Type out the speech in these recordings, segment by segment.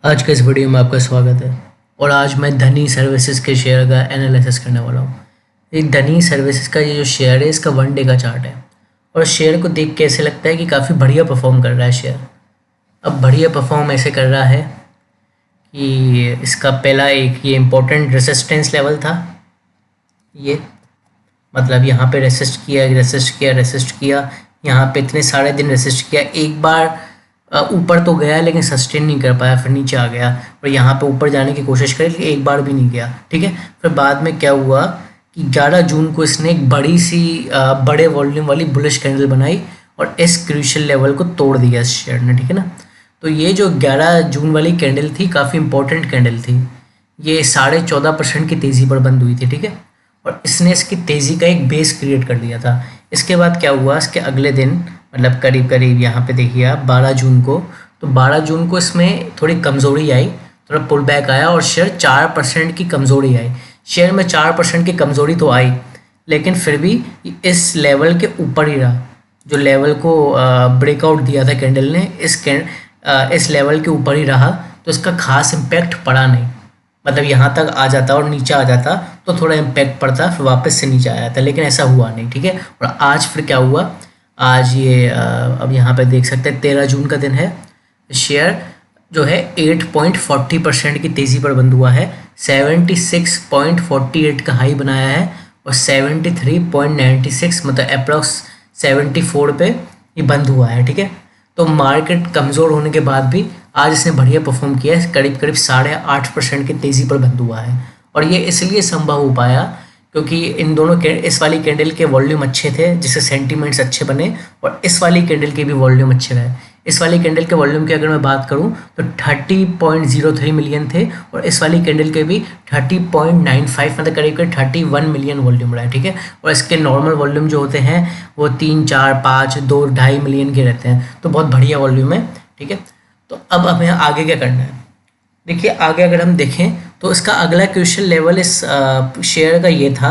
आज के इस वीडियो में आपका स्वागत है। और आज मैं धनी सर्विसेज के शेयर का एनालिसिस करने वाला हूँ। ये धनी सर्विसेज का ये जो शेयर है इसका 1 डे का चार्ट है और शेयर को देख के ऐसे लगता है कि काफ़ी बढ़िया परफॉर्म कर रहा है शेयर। अब बढ़िया परफॉर्म ऐसे कर रहा है कि इसका पहला एक ये इम्पोर्टेंट रेसिस्टेंस लेवल था, ये मतलब यहाँ पे रेसिस्ट किया, यहाँ पे इतने सारे दिन रेसिस्ट किया, एक बार ऊपर तो गया लेकिन सस्टेन नहीं कर पाया, फिर नीचे आ गया और यहाँ पे ऊपर जाने की कोशिश करी लेकिन एक बार भी नहीं गया। ठीक है, फिर बाद में क्या हुआ कि 11 जून को इसने एक बड़ी सी बड़े वॉल्यूम वाली बुलिश कैंडल बनाई और इस क्रूशियल लेवल को तोड़ दिया इस शेयर ने। ठीक है ना, तो ये जो 11 जून वाली कैंडल थी काफ़ी इंपॉर्टेंट कैंडल थी, ये 14.5% की तेज़ी पर बंद हुई थी। ठीक है, और इसने इसकी तेज़ी का एक बेस क्रिएट कर दिया था। इसके बाद क्या हुआ, इसके अगले दिन मतलब करीब करीब यहाँ पे देखिए आप 12 जून को, तो 12 जून को इसमें थोड़ी कमज़ोरी आई, थोड़ा पुल बैक आया और शेयर 4% की कमज़ोरी आई। शेयर में 4% की कमज़ोरी तो आई लेकिन फिर भी इस लेवल के ऊपर ही रहा, जो लेवल को ब्रेकआउट दिया था कैंडल ने, इस लेवल के ऊपर ही रहा, तो इसका खास इम्पैक्ट पड़ा नहीं। मतलब यहाँ तक आ जाता और नीचे आ जाता तो थोड़ा इम्पैक्ट पड़ता, फिर वापस से नीचे आया था, लेकिन ऐसा हुआ नहीं। ठीक है, और आज फिर क्या हुआ, आज ये अब यहाँ पे देख सकते हैं 13 जून का दिन है, शेयर जो है 8.40% की तेज़ी पर बंद हुआ है, 76.48 का हाई बनाया है और 73.96 मतलब अप्रॉक्स 74 पे ये बंद हुआ है। ठीक है, तो मार्केट कमज़ोर होने के बाद भी आज इसने बढ़िया परफॉर्म किया है, करीब करीब 8.5% की तेज़ी पर बंद हुआ है। और ये इसलिए संभव हो पाया क्योंकि इन दोनों इस वाली कैंडल के वॉल्यूम अच्छे थे जिससे सेंटीमेंट्स अच्छे बने और इस वाली कैंडल के भी वॉल्यूम अच्छे रहे। इस वाली कैंडल के वॉल्यूम की अगर मैं बात करूं तो 30.03 मिलियन थे और इस वाली कैंडल के भी 30.95 मतलब करीब करीब 31 मिलियन वॉल्यूम रहा है। ठीक है, और इसके नॉर्मल वॉल्यूम जो होते हैं वो 3, 4, 5, 2, 2.5 मिलियन के रहते हैं, तो बहुत बढ़िया वॉल्यूम है। ठीक है, तो अब हमें आगे क्या करना है, देखिए आगे अगर हम देखें तो इसका अगला क्रूशियल लेवल इस शेयर का ये था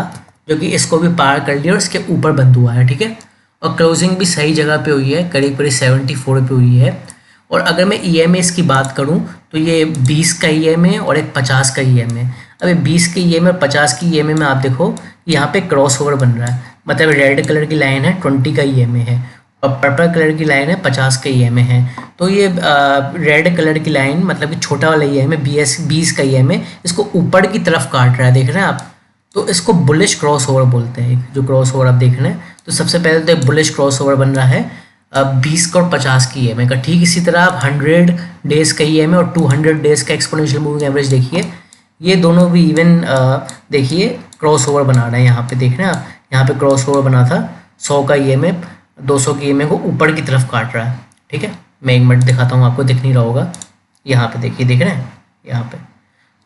जो कि इसको भी पार कर लिया और इसके ऊपर बंद हुआ है। ठीक है, और क्लोजिंग भी सही जगह पे हुई है, करीब करीब 74 पे हुई है। और अगर मैं EMA इसकी बात करूं तो ये 20 का EMA और एक 50 का EMA। अब 20 के EMA और 50 की EMA में आप देखो यहाँ पे क्रॉस ओवर बन रहा है, मतलब रेड कलर की लाइन है 20 का EMA है और पर्पल कलर की लाइन है 50 का EMA है। तो ये रेड कलर की लाइन मतलब कि छोटा वाला EMA 20 का EMA इसको ऊपर की तरफ काट रहा है, देख रहे हैं आप, तो इसको बुलिश क्रॉस ओवर बोलते हैं। जो क्रॉस ओवर आप देख रहे हैं, तो सबसे पहले तो बुलिश क्रॉस ओवर बन रहा है 20 का और 50 की EMA का। ठीक इसी तरह आप 100 डेज़ का EMA और 200 डेज़ का एक्सपोनेंशियल मूविंग एवरेज देखिए, ये दोनों भी इवन देखिए क्रॉस ओवर बना रहे हैं। यहाँ पे देख रहे हैं आप, यहाँ पे क्रॉस ओवर बना था 100 का EMA 200 की EMA को ऊपर की तरफ काट रहा है। ठीक है, मैं एक मिनट दिखाता हूँ, आपको दिख नहीं रहा होगा, यहाँ पे देखिए, देख रहे हैं यहाँ पे।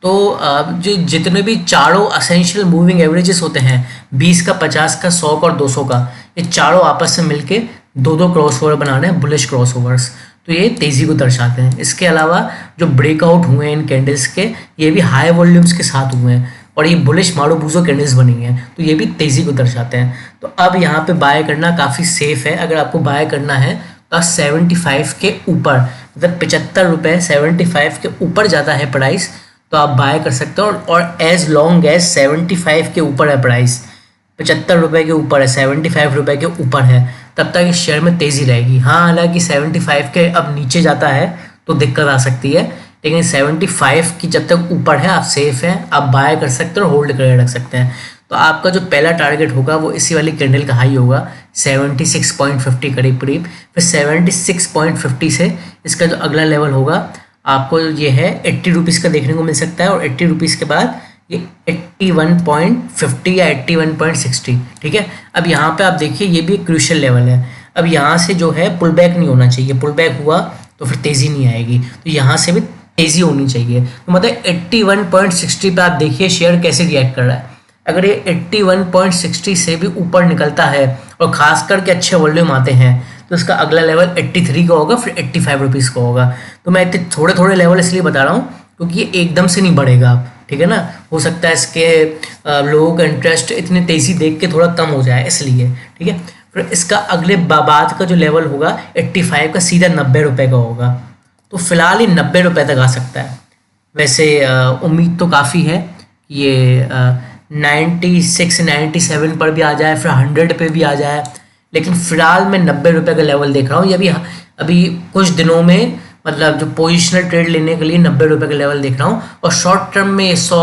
तो जो जितने भी चारों असेंशियल मूविंग एवरेजेस होते हैं 20 का, 50 का, 100 का और 200 का, ये चारों आपस में मिलके दो क्रॉस ओवर बना रहे हैं, बुलिश क्रॉस ओवर्स, तो ये तेज़ी को दर्शाते हैं। इसके अलावा जो ब्रेकआउट हुए हैं इन कैंडल्स के, ये भी हाई वॉल्यूम्स के साथ हुए हैं और ये बुलिश मारूबूजो कैंडल्स बनी हैं, तो ये भी तेज़ी को दर्शाते हैं। तो अब यहाँ पे बाय करना काफ़ी सेफ है। अगर आपको बाय करना है तो आप 75 के ऊपर मतलब 75 रुपये 75 के ऊपर जाता है प्राइस तो आप बाय कर सकते हो और एज लॉन्ग एज 75 के ऊपर है प्राइस, 75 रुपये के ऊपर है, 75 रुपये के ऊपर है, तब तक इस शेयर में तेज़ी रहेगी। हाँ, हालांकि 75 के अब नीचे जाता है तो दिक्कत आ सकती है, लेकिन 75 की जब तक ऊपर है आप सेफ हैं, आप बाय कर सकते हो और होल्ड करके रख सकते हैं। तो आपका जो पहला टारगेट होगा वो इसी वाली कैंडल का हाई होगा 76.50 करीब करीब, फिर 76.50 से इसका जो अगला लेवल होगा आपको ये है 80 रुपीज़ का देखने को मिल सकता है और 80 रुपीज़ के बाद ये 81.50 या 81.60। ठीक है, अब यहाँ पे आप देखिए ये भी एक क्रूशियल लेवल है। अब यहाँ से जो है पुल बैक नहीं होना चाहिए, पुल बैक हुआ तो फिर तेज़ी नहीं आएगी, तो यहाँ से भी तेज़ी होनी चाहिए। तो मतलब 81.60 पे आप देखिए शेयर कैसे रिएक्ट कर रहा है। अगर ये 81.60 से भी ऊपर निकलता है और ख़ास करके अच्छे वॉल्यूम आते हैं तो इसका अगला लेवल 83 का होगा, फिर 85 रुपीज़ का होगा। तो मैं इतने थोड़े थोड़े लेवल इसलिए बता रहा हूँ क्योंकि ये एकदम से नहीं बढ़ेगा, ठीक है ना, हो सकता है इसके लोगों का इंटरेस्ट इतनी तेज़ी देख के थोड़ा कम हो जाए इसलिए। ठीक है, फिर इसका अगले बाद का जो लेवल होगा 85 का सीधा 90 रुपये का होगा। तो फिलहाल ये 90 रुपये तक आ सकता है। वैसे उम्मीद तो काफ़ी है कि ये 96 97 पर भी आ जाए, फिर 100 पे भी आ जाए, लेकिन फिलहाल मैं 90 रुपये का लेवल देख रहा हूँ। ये अभी अभी कुछ दिनों में मतलब जो पोजिशनल ट्रेड लेने के लिए 90 रुपये का लेवल देख रहा हूँ, और शॉर्ट टर्म में 100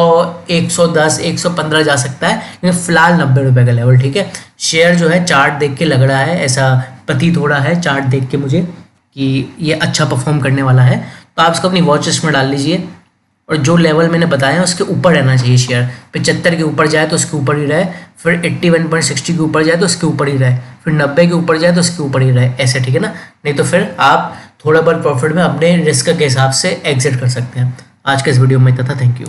110 115 जा सकता है, लेकिन फिलहाल 90 रुपये का लेवल। ठीक है, शेयर जो है चार्ट देख के लग रहा है, ऐसा प्रतीत हो रहा है चार्ट देख के मुझे कि ये अच्छा परफॉर्म करने वाला है, तो आप इसको अपनी वॉच लिस्ट में डाल लीजिए। और जो लेवल मैंने बताया उसके ऊपर रहना चाहिए शेयर, 75 के ऊपर जाए तो उसके ऊपर ही रहे, फिर 81.60 के ऊपर जाए तो उसके ऊपर ही रहे, फिर 90 के ऊपर जाए तो उसके ऊपर ही रहे, ऐसे। ठीक है ना, नहीं तो फिर आप थोड़ा बहुत प्रॉफिट में अपने रिस्क के हिसाब से एग्जिट कर सकते हैं। आज के इस वीडियो में इतना था, थैंक यू।